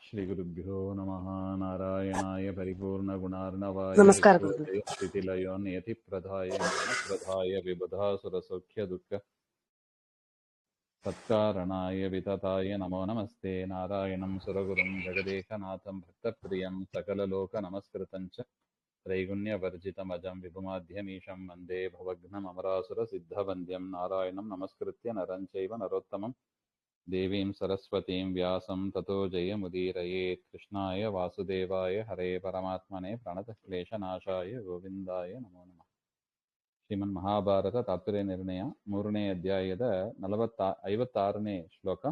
ಶ್ರೀಗುರುಭ್ಯೋ ನಮಃ. ನಾರಾಯಣಾಯ ಪರಿಪೂರ್ಣಗುಣಾರ್ಣವಾಯ ನಮಸ್ಕಾರ ಗುರುಗಳೇ. ವಿಶ್ವೋದಯಸ್ಥಿತಿಲಯೋನ್ಯತಿಪ್ರದಾಯ ಜ್ಞಾನಪ್ರದಾಯ ವಿಬುಧಾಸುರಸೌಖ್ಯದುಃಖ ಸತ್ಕಾರಣಾಯ ವಿತತಾಯ ನಮೋ ನಮಸ್ತೆ. ನಾರಾಯಣಂ ಸುರಗುರುಂ ಜಗದೇಕನಾಥಂ ಭಕ್ತಪ್ರಿಯಂ ಸಕಲಲೋಕನಮಸ್ಕೃತಂಚ ತ್ರೈಗುಣ್ಯವರ್ಜಿತಮಜಂ ವಿಭುಮಾಧ್ಯಮೀಶಂ ವಂದೇ ಭವಘ್ನಮರಾಸುರಸಿದ್ಧವಂದ್ಯಂ. ನಾರಾಯಣಂ ನಮಸ್ಕೃತ್ಯ ನರಂ ಚೈವ ನರೋತ್ತಮಂ ದೇವೀಂ ಸರಸ್ವತೀಂ ವ್ಯಾಸಂ ತತೋ ಜಯಮುದೀರಯೇತ್. ಕೃಷ್ಣಾಯ ವಾಸುದೇವಾಯ ಹರೇ ಪರಮಾತ್ಮನೇ ಪ್ರಣತಕ್ಲೇಶನಾಶಾಯ ಗೋವಿಂದಾಯ ನಮೋ ನಮಃ. ಶ್ರೀಮನ್ ಮಹಾಭಾರತ ತಾತ್ಪರ್ಯ ನಿರ್ಣಯ 3ನೇ ಅಧ್ಯಾಯದ 56ನೇ ಶ್ಲೋಕ.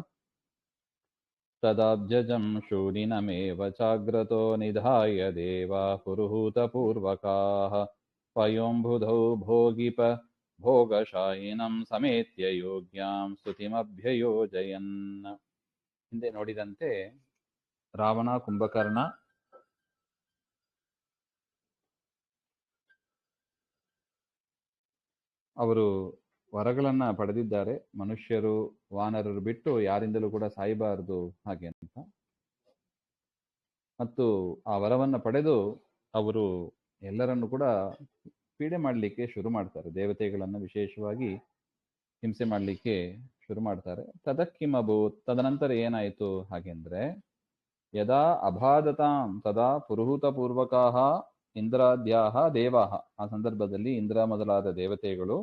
ತದಾಬ್ಜಜಂ ಶೂಲಿನಮೇವ ಚಾಗ್ರತೋ ನಿಧಾಯ ದೇವಾ ಪುರುಹೂತಪೂರ್ವಕಾಃ ಪಯೋಂಬುಧೌ ಭೋಗಿಪ ಭೋಗಶಾಯಿನಂ ಸಮೇತ್ಯ ಯೋಗ್ಯಾಂ ಸ್ತುತಿಮಭ್ಯಯೋಜಯನ್. ಹಿಂದೆ ನೋಡಿದಂತೆ ರಾವಣ, ಕುಂಭಕರ್ಣ ಅವರು ವರಗಳನ್ನ ಪಡೆದಿದ್ದಾರೆ. ಮನುಷ್ಯರು, ವಾನರರು ಬಿಟ್ಟು ಯಾರಿಂದಲೂ ಕೂಡ ಸಾಯಬಾರದು ಹಾಗೆ ಅಂತ. ಮತ್ತು ಆ ವರವನ್ನು ಪಡೆದು ಅವರು ಎಲ್ಲರನ್ನು ಕೂಡ ಪೀಡೆ ಮಾಡಲಿಕ್ಕೆ ಶುರು ಮಾಡ್ತಾರೆ. ದೇವತೆಗಳನ್ನು ವಿಶೇಷವಾಗಿ ಹಿಂಸೆ ಮಾಡಲಿಕ್ಕೆ ಶುರು ಮಾಡ್ತಾರೆ. ತದಕ್ಕಿಮಭೂತ್, ತದನಂತರ ಏನಾಯಿತು ಹಾಗೆಂದ್ರೆ, ಯದಾ ಅಬಾಧತಾಂ ತದಾ ಪುರುಹೂತಪೂರ್ವಕಾಃ ಇಂದ್ರಾದ್ಯಾಹ ದೇವಾಹ, ಆ ಸಂದರ್ಭದಲ್ಲಿ ಇಂದ್ರ ಮೊದಲಾದ ದೇವತೆಗಳು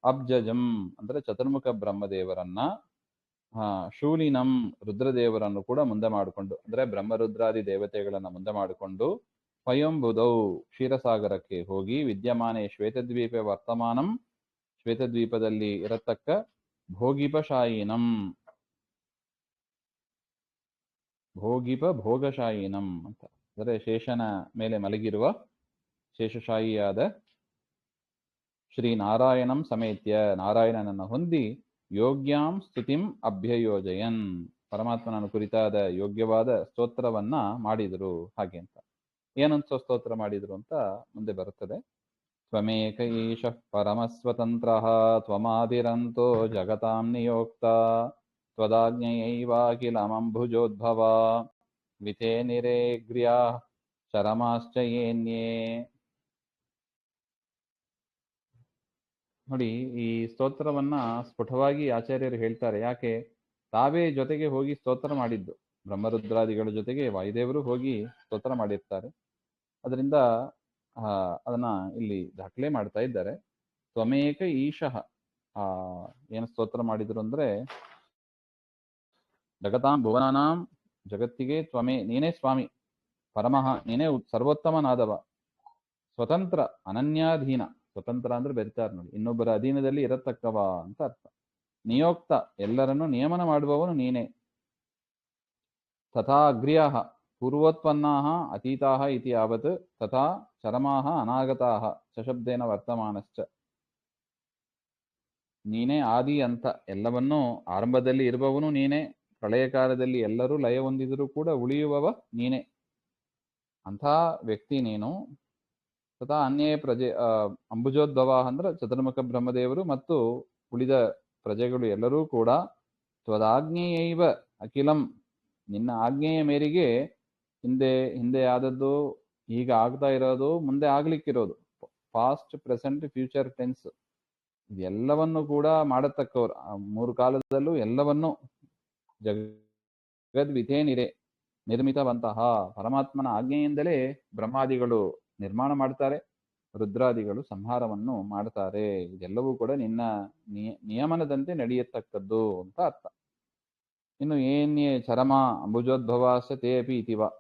ಅಬ್ಜಜಂ ಅಂದ್ರೆ ಚತುರ್ಮುಖ ಬ್ರಹ್ಮದೇವರನ್ನ, ಶೂಲಿನಂ ರುದ್ರದೇವರನ್ನು ಕೂಡ ಮುಂದೆ ಮಾಡಿಕೊಂಡು, ಅಂದ್ರೆ ಬ್ರಹ್ಮರುದ್ರಾದಿ ದೇವತೆಗಳನ್ನ ಮುಂದೆ ಮಾಡಿಕೊಂಡು, ಪಯೋಂಬುಧೌ ಕ್ಷೀರಸಾಗರಕ್ಕೆ ಹೋಗಿ, ವಿದ್ಯಮಾನೆ ಶ್ವೇತದ್ವೀಪ ವರ್ತಮಾನಂ, ಶ್ವೇತದ್ವೀಪದಲ್ಲಿ ಇರತಕ್ಕ ಭೋಗಿಪಶಾಯಿನಂ, ಭೋಗಿಪ ಭೋಗಶಾಯಿನಂ ಅಂತ, ಅಂದರೆ ಶೇಷನ ಮೇಲೆ ಮಲಗಿರುವ ಶೇಷಶಾಯಿಯಾದ ಶ್ರೀ ನಾರಾಯಣಂ ಸಮೇತ್ಯ, ನಾರಾಯಣನನ್ನು ಹೊಂದಿ, ಯೋಗ್ಯಾಂ ಸ್ತುತಿಂ ಅಭ್ಯಯೋಜಯನ್, ಪರಮಾತ್ಮನನ್ನು ಕುರಿತಾದ ಯೋಗ್ಯವಾದ ಸ್ತೋತ್ರವನ್ನ ಮಾಡಿದರು ಹಾಗೆ ಅಂತ. ಏನಂತ ಸ್ತೋತ್ರ ಮಾಡಿದರು ಅಂತ ಮುಂದೆ ಬರುತ್ತದೆ. ತ್ವಮೇಕ ಈಶಃ ಪರಮಸ್ವತಂತ್ರಃ ತ್ವಮಾದಿರಂತೋ ಜಗತಾಂ ನಿಯೋಕ್ತ ತ್ವದಾಜ್ಞಯೈವಾಖಿಲಮಂಭುಜೋದ್ಭವ ವಿತೇ ನಿರೇಗ್ರ್ಯಾ ಶರಮಾಶ್ಚ ಯೇನ್ಯೇ. ನೋಡಿ, ಈ ಸ್ತೋತ್ರವನ್ನ ಸ್ಫುಟವಾಗಿ ಆಚಾರ್ಯರು ಹೇಳ್ತಾರೆ. ಯಾಕೆ? ತಾವೇ ಜೊತೆಗೆ ಹೋಗಿ ಸ್ತೋತ್ರ ಮಾಡಿದ್ದು, ಬ್ರಹ್ಮರುದ್ರಾದಿಗಳ ಜೊತೆಗೆ ವಾಯುದೇವರು ಹೋಗಿ ಸ್ತೋತ್ರ ಮಾಡಿರ್ತಾರೆ. ಅದರಿಂದ ಅದನ್ನ ಇಲ್ಲಿ ದಾಖಲೆ ಮಾಡ್ತಾ ಇದ್ದಾರೆ. ತ್ವಮೇಕ ಈಶಃ, ಏನು ಸ್ತೋತ್ರ ಮಾಡಿದ್ರು ಅಂದ್ರೆ, ಜಗತಾಂ ಭುವನಾನಾಂ, ಜಗತ್ತಿಗೆ ತ್ವಮೇ, ನೀನೇ ಸ್ವಾಮಿ, ಪರಮಃ ನೀನೇ ಸರ್ವೋತ್ತಮನಾದವ, ಸ್ವತಂತ್ರ ಅನನ್ಯಾಧೀನ, ಸ್ವತಂತ್ರ ಅಂದ್ರೆ ಬೆರ್ತಾರೆ ನೋಡಿ, ಇನ್ನೊಬ್ಬರ ಅಧೀನದಲ್ಲಿ ಇರತಕ್ಕವ ಅಂತ ಅರ್ಥ. ನಿಯೋಕ್ತ, ಎಲ್ಲರನ್ನು ನಿಯಮನ ಮಾಡುವವನು ನೀನೇ. ತಥಾ ಅಗ್ರ್ಯಾಹ ಪೂರ್ವೋತ್ಪನ್ನಾಹ ಅತೀತಾಹ ಇತಿ ಯಾವತ್ ತಥಾ ಚರಮಾಹ ಅನಾಗತಾಹ ಸಶಬ್ದೇನ ವರ್ತಮಾನಶ್ಚ. ನೀನೇ ಆದಿ ಅಂತ, ಎಲ್ಲವನ್ನೂ ಆರಂಭದಲ್ಲಿ ಇರುವವನು ನೀನೇ, ಪ್ರಳಯ ಕಾಲದಲ್ಲಿ ಎಲ್ಲರೂ ಲಯ ಹೊಂದಿದರೂ ಕೂಡ ಉಳಿಯುವವ ನೀನೇ, ಅಂಥ ವ್ಯಕ್ತಿ ನೀನು. ತಥಾ ಅನ್ಯೇ ಪ್ರಜೆ ಅಂಬುಜೋದ್ಭವ ಅಂದ್ರೆ ಚತುರ್ಮುಖ ಬ್ರಹ್ಮದೇವರು ಮತ್ತು ಉಳಿದ ಪ್ರಜೆಗಳು ಎಲ್ಲರೂ ಕೂಡ ತ್ವದಾಜ್ಞೆಯೈವ ಅಖಿಲಂ, ನಿನ್ನ ಆಜ್ಞೆಯ ಮೇರೆಗೆ ಹಿಂದೆ ಆದದ್ದು, ಈಗ ಆಗ್ತಾ ಇರೋದು, ಮುಂದೆ ಆಗ್ಲಿಕ್ಕಿರೋದು, ಪಾಸ್ಟ್ ಪ್ರೆಸೆಂಟ್ ಫ್ಯೂಚರ್ ಟೆನ್ಸ್, ಎಲ್ಲವನ್ನು ಕೂಡ ಮಾಡತಕ್ಕವರು, 3 ಕಾಲದಲ್ಲೂ ಎಲ್ಲವನ್ನೂ ಜಗದ್ವಿತೇ ನಿರ್ಮಿತವಂತಹ ಪರಮಾತ್ಮನ ಆಜ್ಞೆಯಿಂದಲೇ ಬ್ರಹ್ಮಾದಿಗಳು ನಿರ್ಮಾಣ ಮಾಡ್ತಾರೆ, ರುದ್ರಾದಿಗಳು ಸಂಹಾರವನ್ನು ಮಾಡ್ತಾರೆ. ಇದೆಲ್ಲವೂ ಕೂಡ ನಿನ್ನ ನಿಯಮನದಂತೆ ನಡೆಯತಕ್ಕದ್ದು ಅಂತ ಅರ್ಥ. ಇನ್ನು ಏನ್ಯೇ ಚರಮ ಅಂಬುಜೋದ್ಭವಾಸ ತೇ ಅಪಿ ಇತಿವ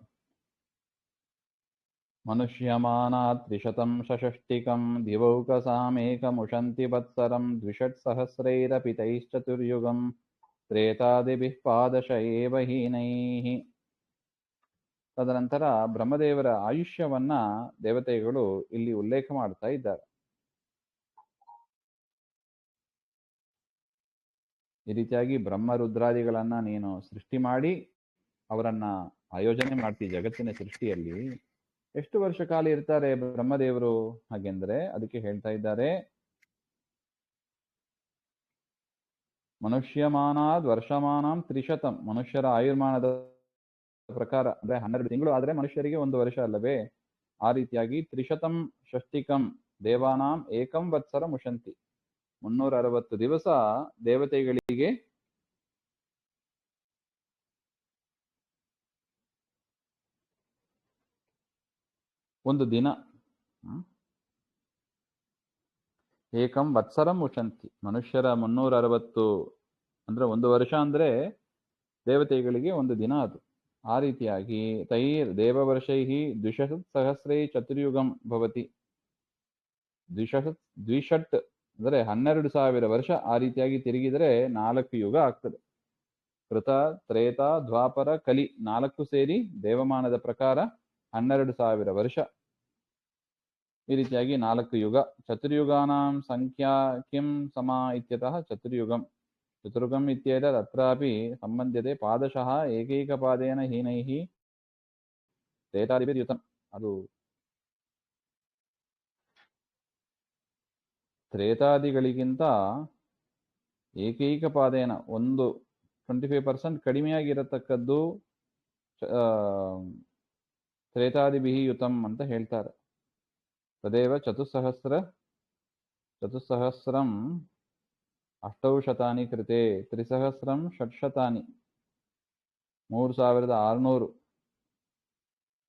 ಮನುಷ್ಯಮಾನಾತ್ ತ್ರಿಶತಂ ಷಷ್ಟಿಕಂ ದಿವೌಕಸಾಮೇಕಮುಷಂತಿ ವತ್ಸರಂ ದ್ವಿಷಟ್ಸಹಸ್ರೈರಪಿ ತೈಶ್ಚತುರ್ಯುಗಂ ತ್ರೇತಾದಿಭಿಃ ಪಾದಶ ಏವ ಹೀನೈಃ. ತದನಂತರ ಬ್ರಹ್ಮದೇವರ ಆಯುಷ್ಯವನ್ನ ದೇವತೆಗಳು ಇಲ್ಲಿ ಉಲ್ಲೇಖ ಮಾಡ್ತಾ ಇದ್ದಾರೆ. ಈ ರೀತಿಯಾಗಿ ಬ್ರಹ್ಮರುದ್ರಾದಿಗಳನ್ನ ನೀನು ಸೃಷ್ಟಿ ಮಾಡಿ ಅವರನ್ನ ಆಯೋಜನೆ ಮಾಡ್ತಿ ಜಗತ್ತಿನ ಸೃಷ್ಟಿಯಲ್ಲಿ. ಎಷ್ಟು ವರ್ಷ ಕಾಲ ಇರ್ತಾರೆ ಬ್ರಹ್ಮದೇವರು ಹಾಗೆಂದ್ರೆ, ಅದಕ್ಕೆ ಹೇಳ್ತಾ ಇದ್ದಾರೆ, ಮನುಷ್ಯಮಾನಾದ್ ವರ್ಷಮಾನಾಂ ತ್ರಿಶತಂ, ಮನುಷ್ಯರ ಆಯುರ್ಮಾನದ ಪ್ರಕಾರ ಅಂದ್ರೆ 12 ತಿಂಗಳು ಆದ್ರೆ ಮನುಷ್ಯರಿಗೆ 1 ವರ್ಷ ಅಲ್ಲವೇ? ಆ ರೀತಿಯಾಗಿ ತ್ರಿಶತಂ ಷಷ್ಟಿಕಂ ದೇವಾನಾಂ ಏಕಂ ವತ್ಸರ ಮುಷಂತಿ. 360 ದಿವಸ ದೇವತೆಗಳಿಗೆ ಒಂದು ದಿನ. ಏಕಂ ವತ್ಸರಂ ಉಷಂತಿ. ಮನುಷ್ಯರ 360 ಅಂದ್ರೆ 1 ವರ್ಷ ಅಂದ್ರೆ ದೇವತೆಗಳಿಗೆ ಒಂದು ದಿನ ಅದು. ಆ ರೀತಿಯಾಗಿ ತೈರ್ ದೇವವರ್ಷೈಹಿ ದ್ವಿಷಹಸ್ರೈ ಚತುರ್ಯುಗಂ ಭವತಿ. ದ್ವಿಷಟ್ ಅಂದ್ರೆ 12,000 ವರ್ಷ ಆ ರೀತಿಯಾಗಿ ತಿರುಗಿದರೆ 4 ಯುಗ ಆಗ್ತದೆ. ಕೃತ, ತ್ರೇತ, ದ್ವಾಪರ, ಕಲಿ 4 ಸೇರಿ ದೇವಮಾನದ ಪ್ರಕಾರ 12,000 ವರ್ಷ. ಈ ರೀತಿಯಾಗಿ 4 ಯುಗ. ಚತುರ್ಯುಗಾನಾಂ ಸಂಖ್ಯಾ ಕಿಂ ಸಮಾ ಇತ್ಯತಃ ಚತುರ್ಯುಗಂ. ಚತುರ್ಯುಗಂ ಇತ್ಯೇತದ್ ಅತ್ರಾಪಿ ಸಂಬಂಧ್ಯತೆ ಪಾದಶಃ ಏಕೈಕಪಾದೇನ ಹೀನೈಃ ತ್ರೇತಾದಿಭಿರ್ಯುತಂ. ಅದು ತ್ರೇತಾದಿಗಳಿಗಿಂತ ಏಕೈಕ ಪಾದೇನ 25% ಕಡಿಮೆಯಾಗಿರತಕ್ಕದ್ದು ತ್ರೇತಾದಿಭಿಃ ಯುತಂ ಅಂತ ಹೇಳ್ತಾರೆ. ತದೇವ ಚತುಸ್ಸಹಸ್ರಂ ಅಷ್ಟೌಶತಾನಿ ಕೃತೆ ತ್ರಿಸಹಸ್ರಂ ಷಟ್ಶತಾನಿ 3600.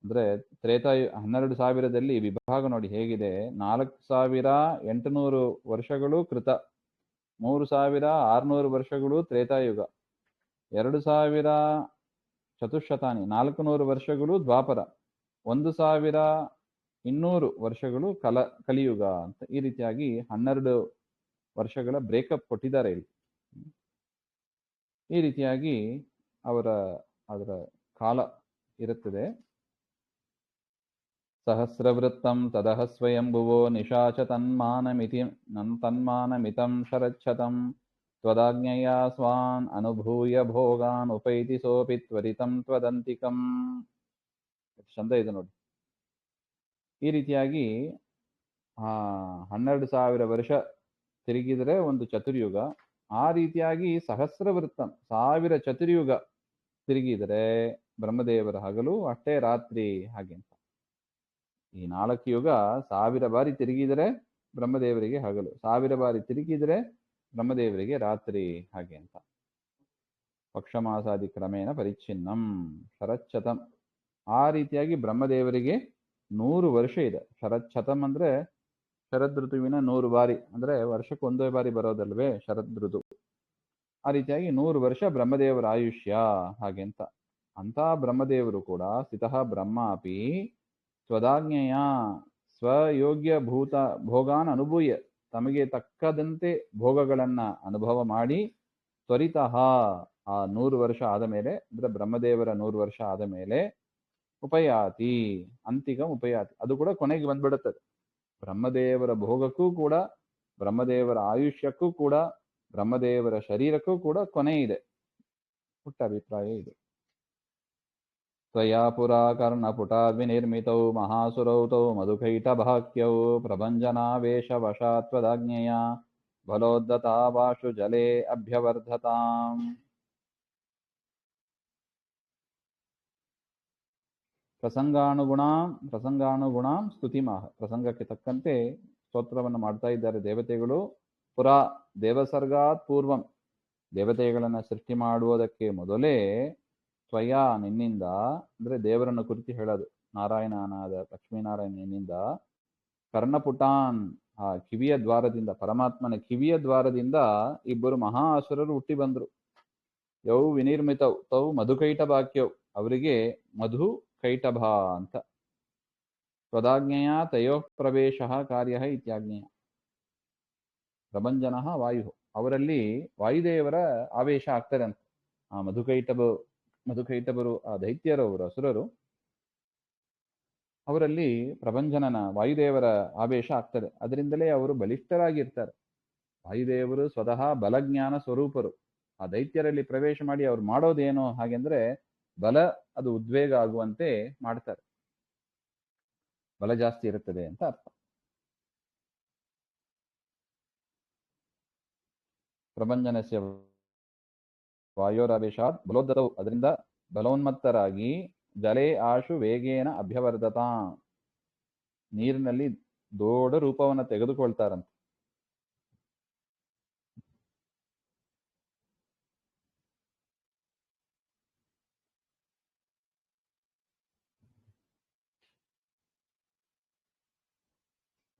ಅಂದ್ರೆ ತ್ರೇತಾಯು 12,000ದಲ್ಲಿ ವಿಭಾಗ ನೋಡಿ ಹೇಗಿದೆ. 4,800 ವರ್ಷಗಳು ಕೃತ, 3,600 ವರ್ಷಗಳು ತ್ರೇತಾಯುಗ, 2,000 ಚತುಶ್ಶತಾನಿ 400 ವರ್ಷಗಳು ದ್ವಾಪರ, 1,200 ವರ್ಷಗಳು ಕಲಿಯುಗ ಅಂತ. ಈ ರೀತಿಯಾಗಿ 12 ವರ್ಷಗಳ ಬ್ರೇಕಪ್ ಕೊಟ್ಟಿದ್ದಾರೆ ಇಲ್ಲಿ. ಈ ರೀತಿಯಾಗಿ ಅದರ ಕಾಲ ಇರುತ್ತದೆ. ಸಹಸ್ರವೃತ್ತಂ ತದಹ ಸ್ವಯಂಭುವೋ ನಿಶಾಚ ತನ್ಮಾನಮಿತಂ ಶರಚ್ಛತಂ ತ್ವದಾಜ್ಞೆಯ ಸ್ವಾನ್ ಅನುಭೂಯ ಭೋಗಾನ್ ಉಪೈತಿ ಸೋಪಿ ತ್ವರಿತಂ ತ್ವದಂತಿಕಂ. ಚಂದ ಇದೆ ನೋಡಿ. ಈ ರೀತಿಯಾಗಿ 12,000 ವರ್ಷ ತಿರುಗಿದರೆ ಒಂದು ಚತುರ್ಯುಗ. ಆ ರೀತಿಯಾಗಿ ಸಹಸ್ರವೃತ್ತಂ 1000 ಚತುರ್ಯುಗ ತಿರುಗಿದರೆ ಬ್ರಹ್ಮದೇವರ ಹಗಲು, ಅಷ್ಟೇ ರಾತ್ರಿ ಹಾಗೆ ಅಂತ. ಈ 4 ಯುಗ 1000 ಬಾರಿ ತಿರುಗಿದರೆ ಬ್ರಹ್ಮದೇವರಿಗೆ ಹಗಲು, 1000 ಬಾರಿ ತಿರುಗಿದರೆ ಬ್ರಹ್ಮದೇವರಿಗೆ ರಾತ್ರಿ ಹಾಗೆ ಅಂತ. ಪಕ್ಷಮಾಸಾದಿ ಕ್ರಮೇಣ ಪರಿಚ್ಛಿನ್ನಂ ಶರಚ್ಛತಂ. ಆ ರೀತಿಯಾಗಿ ಬ್ರಹ್ಮದೇವರಿಗೆ 100 ವರ್ಷ ಇದೆ. ಶರಚ್ಛತಂ ಅಂದ್ರೆ ಶರದ್ ಋತುವಿನ 100 ಬಾರಿ, ಅಂದ್ರೆ ವರ್ಷಕ್ಕೆ 1 ಬಾರಿ ಬರೋದಲ್ವೇ ಶರದ್ ಋತು. ಆ ರೀತಿಯಾಗಿ 100 ವರ್ಷ ಬ್ರಹ್ಮದೇವರ ಆಯುಷ್ಯ ಹಾಗೆ ಅಂತ. ಅಂತ ಬ್ರಹ್ಮದೇವರು ಕೂಡ ಸ್ಥಿತಃ ಬ್ರಹ್ಮ ಅಪಿ ಸ್ವದಾಜ್ಞೆಯ ಸ್ವಯೋಗ್ಯ ಭೋಗಾನ್ ಅನುಭೂಯ, ತಮಗೆ ತಕ್ಕದಂತೆ ಭೋಗಗಳನ್ನ ಅನುಭವ ಮಾಡಿ ತ್ವರಿತಃ ಆ 100 ವರ್ಷ ಆದ ಮೇಲೆ, ಅಂದ್ರೆ ಬ್ರಹ್ಮದೇವರ 100 ವರ್ಷ ಆದ ಮೇಲೆ ಉಪಯಾತಿ ಅಂತಿಕಂ ಉಪಯಾತಿ, ಅದು ಕೂಡ ಕೊನೆಗೆ ಬಂದ್ಬಿಡುತ್ತದೆ. ಬ್ರಹ್ಮದೇವರ ಭೋಗಕ್ಕೂ ಕೂಡ, ಬ್ರಹ್ಮದೇವರ ಆಯುಷ್ಯಕ್ಕೂ ಕೂಡ, ಬ್ರಹ್ಮದೇವರ ಶರೀರಕ್ಕೂ ಕೂಡ ಕೊನೆ ಇದೆ. ಪುಟ್ಟ ಅಭಿಪ್ರಾಯ ಇದೆ. ತ್ವಯಾ ಪುರಾ ಕರ್ಣಪುಟಾದ್ವಿನಿರ್ಮಿತೌ ಮಹಾಸುರೌ ತೌ ಮಧುಕೈಟಭಾಕ್ಯೌ ಪ್ರಭಂಜನಾವೇಶವಶಾತ್ ತ್ವದಾಜ್ಞೆಯ ಬಲೋದ್ದತಾವಾಶು ಜಲೇ ಅಭ್ಯವರ್ಧತಾಂ. ಪ್ರಸಂಗಾನುಗುಣಾಂ ಸ್ತುತಿಮಾಹ. ಪ್ರಸಂಗಕ್ಕೆ ತಕ್ಕಂತೆ ಸ್ತೋತ್ರವನ್ನು ಮಾಡ್ತಾ ಇದ್ದಾರೆ ದೇವತೆಗಳು. ಪುರಾ ದೇವಸರ್ಗಾತ್ ಪೂರ್ವಂ, ದೇವತೆಗಳನ್ನು ಸೃಷ್ಟಿ ಮಾಡುವುದಕ್ಕೆ ಮೊದಲೇ ತ್ವಯಾ ನಿನ್ನಿಂದ, ಅಂದ್ರೆ ದೇವರನ್ನು ಕುರಿತು ಹೇಳೋದು, ನಾರಾಯಣನಾದ ಲಕ್ಷ್ಮೀನಾರಾಯಣನಿಂದ, ಕರ್ಣಪುಟಾನ್ ಆ ಕಿವಿಯ ದ್ವಾರದಿಂದ, ಪರಮಾತ್ಮನ ಕಿವಿಯ ದ್ವಾರದಿಂದ ಇಬ್ಬರು ಮಹಾ ಅಸುರರು ಹುಟ್ಟಿ ಬಂದ್ರು. ಯೌ ವಿನಿರ್ಮಿತೌ ತೌ ಮಧುಕೈಟಭಾಕ್ಯೌ, ಅವರಿಗೆ ಮಧು ಕೈಟಭ ಅಂತ. ತ್ವದಾಜ್ಞೆಯ ತಯೋ ಪ್ರವೇಶ ಕಾರ್ಯ ಇತ್ಯಾಜ್ಞೆಯ. ಪ್ರಭಂಜನ ವಾಯು, ಅವರಲ್ಲಿ ವಾಯುದೇವರ ಆವೇಶ ಆಗ್ತಾರೆ ಅಂತ. ಆ ಮಧುಕೈಟಭರು ಆ ದೈತ್ಯರವರು, ಅಸುರರು, ಅವರಲ್ಲಿ ಪ್ರಭಂಜನನ ವಾಯುದೇವರ ಆವೇಶ ಆಗ್ತದೆ. ಅದರಿಂದಲೇ ಅವರು ಬಲಿಷ್ಠರಾಗಿರ್ತಾರೆ. ವಾಯುದೇವರು ಸ್ವತಃ ಬಲಜ್ಞಾನ ಸ್ವರೂಪರು. ಆ ದೈತ್ಯರಲ್ಲಿ ಪ್ರವೇಶ ಮಾಡಿ ಅವ್ರು ಮಾಡೋದೇನು ಹಾಗೆಂದ್ರೆ ಬಲ, ಅದು ಉದ್ವೇಗ ಆಗುವಂತೆ ಮಾಡ್ತಾರೆ. ಬಲ ಜಾಸ್ತಿ ಇರುತ್ತದೆ ಅಂತ ಅರ್ಥ. ಪ್ರಭಂಜನಸ್ಯ ವಾಯೋರಾವೇಶಾತ್ ಬಲೋದ್ದತವು, ಅದರಿಂದ ಬಲೋನ್ಮತ್ತರಾಗಿ ಜಲೇ ಆಶು ವೇಗೇನ ಅಭ್ಯವರ್ಧತ, ನೀರಿನಲ್ಲಿ ದೊಡ್ಡ ರೂಪವನ್ನು ತೆಗೆದುಕೊಳ್ತಾರಂತೆ.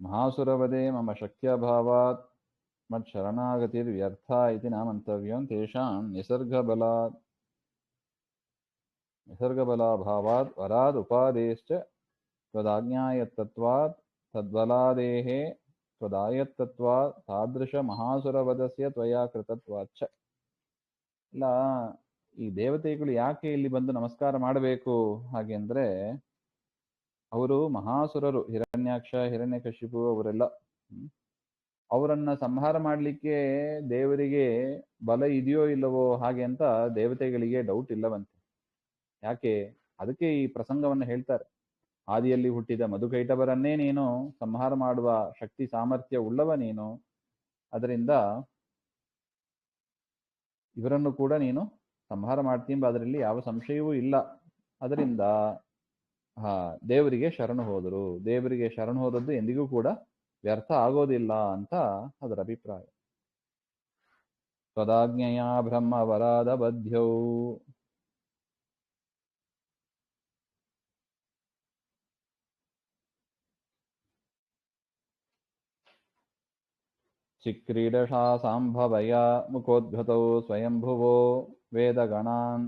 ಮಹಾಸುರವದೇ ಮಮ ಶಕ್ತ್ಯಭಾವಾತ್ ಮತ್ ಶರಣಾಗತಿರ್ವ್ಯರ್ಥ ಇತಿ ನ ಮಂತವ್ಯಂ ತೇಷಾಂ ನಿಸರ್ಗಬಲಾಭಾವಾತ್ ವರಾದ್ ಉಪಾದೇಶ್ಚ ತ್ವದಾಜ್ಞಾಯತ್ತತ್ವಾತ್ ತದ್ಬಲಾದೇಃ ತ್ವದಾಯತ್ತತ್ವಾತ್ ತಾದೃಶ ಮಹಾಸುರವಧಸ್ಯ ತ್ವಯಾ ಕೃತತ್ವಾಚ್ಚ. ಇಲ್ಲ, ಈ ದೇವತೆಗಳು ಯಾಕೆ ಇಲ್ಲಿ ಬಂದು ನಮಸ್ಕಾರ ಮಾಡಬೇಕು ಹಾಗೆ ಅಂದ್ರೆ, ಅವರು ಮಹಾಸುರರು, ಹಿರಣ್ಯಾಕ್ಷ ಹಿರಣ್ಯಕಶಿಪು ಅವರೆಲ್ಲ. ಅವರನ್ನ ಸಂಹಾರ ಮಾಡಲಿಕ್ಕೆ ದೇವರಿಗೆ ಬಲ ಇದೆಯೋ ಇಲ್ಲವೋ ಹಾಗೆ ಅಂತ ದೇವತೆಗಳಿಗೆ ಡೌಟ್ ಇಲ್ಲವಂತೆ. ಯಾಕೆ? ಅದಕ್ಕೆ ಈ ಪ್ರಸಂಗವನ್ನು ಹೇಳ್ತಾರೆ. ಆದಿಯಲ್ಲಿ ಹುಟ್ಟಿದ ಮಧುಕೈಟವರನ್ನೇ ನೀನು ಸಂಹಾರ ಮಾಡುವ ಶಕ್ತಿ ಸಾಮರ್ಥ್ಯ ಉಳ್ಳವ ನೀನು, ಅದರಿಂದ ಇವರನ್ನು ಕೂಡ ನೀನು ಸಂಹಾರ ಮಾಡ್ತೀಂಬ ಅದರಲ್ಲಿ ಯಾವ ಸಂಶಯವೂ ಇಲ್ಲ. ಅದರಿಂದ ದೇವರಿಗೆ ಶರಣು ಹೋದರು. ದೇವರಿಗೆ ಶರಣು ಹೋದದ್ದು ಎಂದಿಗೂ ಕೂಡ ವ್ಯರ್ಥ ಆಗೋದಿಲ್ಲ ಅಂತ ಅದರ ಅಭಿಪ್ರಾಯ. ತ್ವದಾಜ್ಞೆಯ ಬ್ರಹ್ಮವರಾದ ಬದ್ಧ್ಯೌ. ಚಿಕ್ರೀಡಷಾ ಸಾಂಭವಯ ಮುಖೋದ್ಗತೌ ಸ್ವಯಂಭುವೋ ವೇದಗಣಾನ್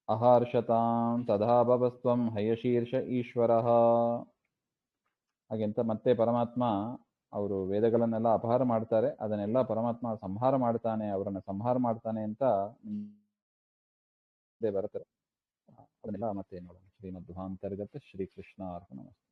ಅಹರ್ಷತಾಂ ತದಾ ಭವಸ್ತ್ವಂ ಹಯಶೀರ್ಷ ಈಶ್ವರಃ. ಹಾಗೆಂತ ಮತ್ತೆ ಪರಮಾತ್ಮ ಅವರು ವೇದಗಳನ್ನೆಲ್ಲ ಅಪಹಾರ ಮಾಡ್ತಾರೆ, ಅದನ್ನೆಲ್ಲ ಪರಮಾತ್ಮ ಸಂಹಾರ ಮಾಡ್ತಾನೆ, ಅವರನ್ನ ಸಂಹಾರ ಮಾಡ್ತಾನೆ ಅಂತ ಬರುತ್ತದೆ. ಅದನ್ನೆಲ್ಲ ಮತ್ತೆ ನೋಡೋಣ. ಶ್ರೀಮಧ್ವಾಂತರ್ಗತ ಶ್ರೀಕೃಷ್ಣ ಅರ್ಪಣಮಸ್ತು.